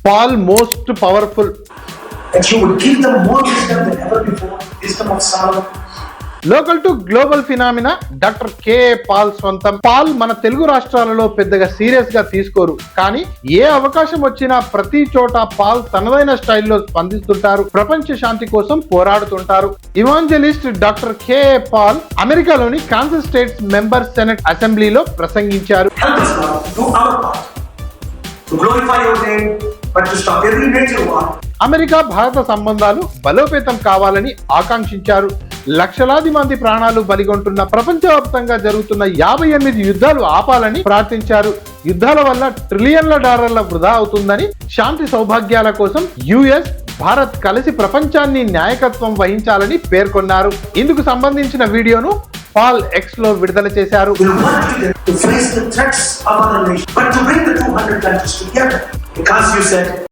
Paul most powerful. That you would give them more wisdom than ever before, wisdom of Solomon. Local to global phenomena doctor KA Paul సొంతం. పాల్ మన తెలుగు రాష్ట్రాలలో పెద్దగా serious గా తీసుకోరు, కానీ ఏ అవకాశం వచ్చినా ప్రతి చోట పాల్ తనదైన స్టైల్లో స్పందిస్తుంటారు. ప్రపంచ శాంతి కోసం పోరాడుతుంటారు. ఇవాంజలిస్ట్ డాక్టర్ కెఏ పాల్ అమెరికాలోని కాన్సస్ స్టేట్స్ మెంబర్ సెనెట్ అసెంబ్లీలో ప్రసంగించారు. Help us, Lord, to do our part, to glorify your name, but to stop every negative war. America భారత సంబంధాలు బలోపేతం కావాలని ఆకాంక్షించారు. లక్షలాది మంది ప్రాణాలు బలిగొంటున్న ప్రపంచవ్యాప్తంగా జరుగుతున్న 58 యుద్ధాలు ఆపాలని ప్రార్థించారు. యుద్ధాల వల్ల ట్రిలియన్ల డాలర్ల వృధా అవుతుందని, శాంతి సౌభాగ్యాల కోసం యుఎస్ భారత్ కలిసి ప్రపంచాన్ని నాయకత్వం వహించాలని పేర్కొన్నారు. ఇందుకు సంబంధించిన వీడియోను పాల్ ఎక్స్ లో విడుదల చేశారు. We want to face the threats of other nations, but to bring the 200 countries together, because you said